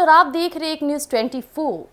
और आप देख रहे हैं एक न्यूज़ 24।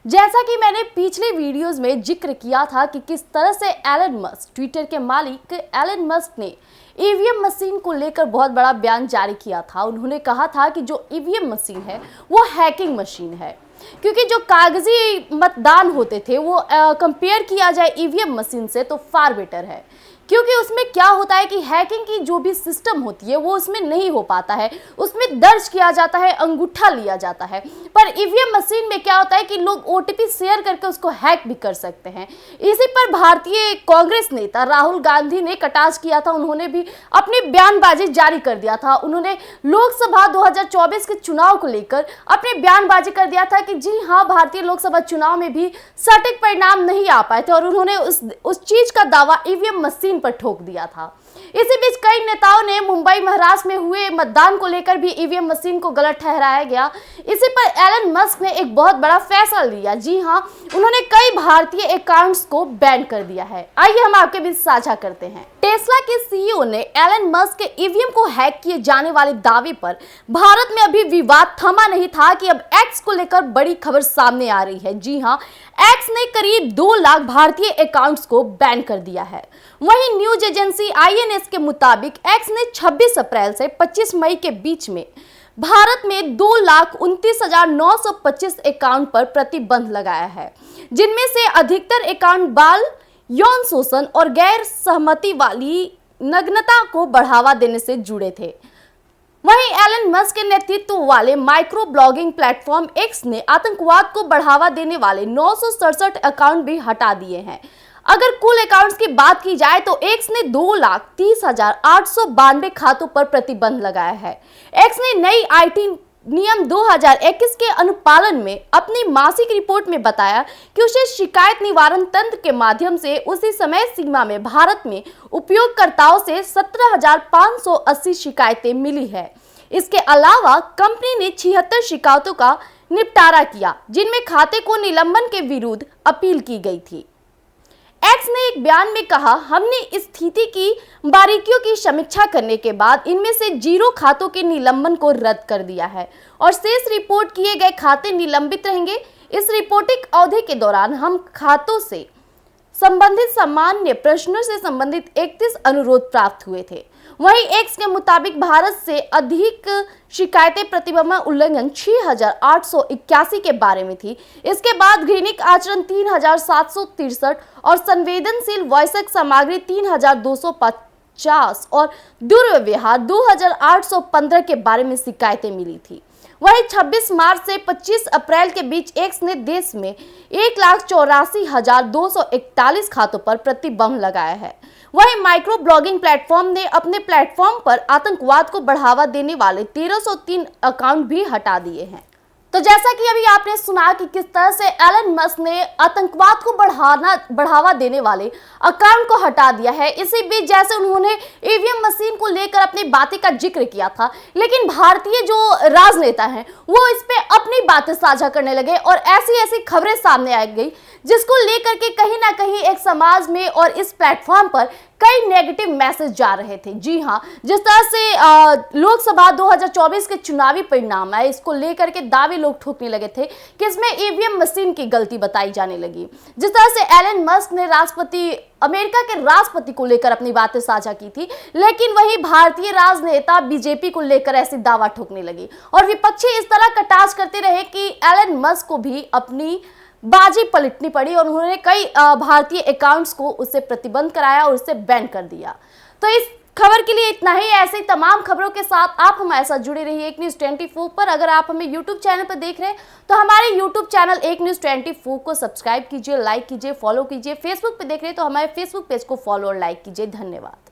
जैसा कि मैंने पिछले वीडियोस में जिक्र किया था कि किस तरह से एलन मस्क, ट्विटर के मालिक एलन मस्क ने ईवीएम मशीन को लेकर बहुत बड़ा बयान जारी किया था। उन्होंने कहा था कि जो ईवीएम मशीन है वो हैकिंग मशीन है, क्योंकि जो कागजी मतदान होते थे वो कंपेयर किया जाए ईवीएम मशीन से तो फार बेटर है, क्योंकि उसमें क्या होता है कि हैकिंग की जो भी सिस्टम होती है वो उसमें नहीं हो पाता है, उसमें दर्ज किया जाता है, अंगूठा लिया जाता है। पर ईवीएम मशीन में क्या होता है कि लोग ओटीपी शेयर करके उसको हैक भी कर सकते हैं। इसी पर भारतीय कांग्रेस नेता राहुल गांधी ने कटाक्ष किया था। उन्होंने भी अपनी बयानबाजी जारी कर दिया था। उन्होंने लोकसभा 2024 के चुनाव को लेकर अपनी बयानबाजी कर दिया था कि जी हाँ, भारतीय लोकसभा चुनाव में भी सटीक परिणाम नहीं आ पाए थे, और उन्होंने उस चीज का दावा ईवीएम मशीन पर ठोक दिया था। इसी बीच कई नेताओं ने मुंबई महाराष्ट्र में हुए मतदान को लेकर भी ईवीएम मशीन को गलत ठहराया गया। इसी पर एलन मस्क ने एक बहुत बड़ा फैसला लिया। जी हां, उन्होंने कई भारतीय अकाउंट्स को बैन कर दिया है। आइए हम आपके बीच साझा करते हैं। टेस्ला के सीईओ ने एलन मस्क के ईवीएम को हैक किए जाने वाले दावे पर भारत में अभी विवाद थमा नहीं था कि अब एक्स को लेकर बड़ी खबर सामने आ रही है। जी हां, एक्स ने करीब 2 लाख भारतीय अकाउंट्स को बैन कर दिया है। वहीं न्यूज एजेंसी आईएनएस के मुताबिक एक्स ने 26 अप्रैल से 25 मई के बीच में भारत में 2,29,925 अकाउंट पर प्रतिबंध लगाया है, जिनमें से अधिकतर अकाउंट बाल यौन शोषण और गैर सहमति वाली नग्नता को बढ़ावा देने से जुड़े थे। वहीं एलन मस्क के नेतृत्व वाले माइक्रो ब्लॉगिंग प्लेटफॉर्म एक्स ने आतंकवाद को बढ़ावा देने वाले 967 अकाउंट भी हटा दिए हैं। अगर कुल अकाउंट्स की बात की जाए तो एक्स ने 2,30,892 खातों पर प्रतिबंध लगाया है। एक्स ने नई आईटी नियम 2021 के अनुपालन में अपनी मासिक रिपोर्ट में बताया कि उसे शिकायत निवारण तंत्र के माध्यम से उसी समय सीमा में भारत में उपयोगकर्ताओं से 17,580 शिकायतें मिली है। इसके अलावा कंपनी ने 76 शिकायतों का निपटारा किया, जिनमें खाते को निलंबन के विरुद्ध अपील की गई थी। एक्स ने एक बयान में कहा, हमने इस स्थिति की बारीकियों की समीक्षा करने के बाद इनमें से 0 खातों के निलंबन को रद्द कर दिया है और शेष रिपोर्ट किए गए खाते निलंबित रहेंगे। इस रिपोर्टिंग अवधि के दौरान हम खातों से संबंधित सामान्य प्रश्नों से संबंधित 31 अनुरोध प्राप्त हुए थे। वहीं एक्स के मुताबिक भारत से अधिक शिकायतें प्रतिबंध उल्लंघन 6,881 के बारे में थी। इसके बाद घृणिक आचरण 3,763 और संवेदनशील वयस्क सामग्री 3,250 और दुर्व्यवहार 2,815 के बारे में शिकायतें मिली थी। वहीं 26 मार्च से 25 अप्रैल के बीच एक्स ने देश में 1,84,241 खातों पर प्रतिबंध लगाया है। वहीं माइक्रो ब्लॉगिंग प्लेटफॉर्म ने अपने प्लेटफॉर्म पर आतंकवाद को बढ़ावा देने वाले 1,303 अकाउंट भी हटा दिए हैं। तो जैसा कि अभी आपने सुना कि किस तरह से एलन मस्क ने आतंकवाद को बढ़ावा देने वाले अकाउंट को हटा दिया है। इसी बीच जैसे उन्होंने ईवीएम मशीन को लेकर अपनी बातें का जिक्र किया था, लेकिन भारतीय जो राजनेता हैं वो इस पे अपनी बातें साझा करने लगे और ऐसी खबरें सामने आ गई, जिसको लेकर के कहीं ना कहीं एक समाज में और इस प्लेटफॉर्म पर कई नेगेटिव मैसेज जा रहे थे। जी हाँ, जिस तरह से लोकसभा 2024 के चुनावी परिणाम है, इसको लेकर के दावे लोग ठोकने लगे थे कि इसमें ईवीएम मशीन की गलती बताई जाने लगी। जिस तरह से एलन मस्क ने अमेरिका के राष्ट्रपति को लेकर अपनी बातें साझा की थी, लेकिन वही भारतीय राजनेता बीजेपी को लेकर ऐसी दावा ठोकने लगी और विपक्षी इस तरह कटाक्ष करते रहे कि एलन मस्क को भी अपनी बाजी पलटनी पड़ी और उन्होंने कई भारतीय अकाउंट्स को उससे प्रतिबंध कराया और उससे बैन कर दिया। तो इस खबर के लिए इतना ही। ऐसे तमाम खबरों के साथ आप हमारे साथ जुड़े रहिए एक न्यूज़ 24 पर। अगर आप हमें यूट्यूब चैनल पर देख रहे हैं तो हमारे यूट्यूब चैनल एक न्यूज़ 24 को सब्सक्राइब कीजिए, लाइक कीजिए, फॉलो कीजिए। फेसबुक पे देख रहे हैं तो हमारे फेसबुक पेज को फॉलो और लाइक कीजिए। धन्यवाद।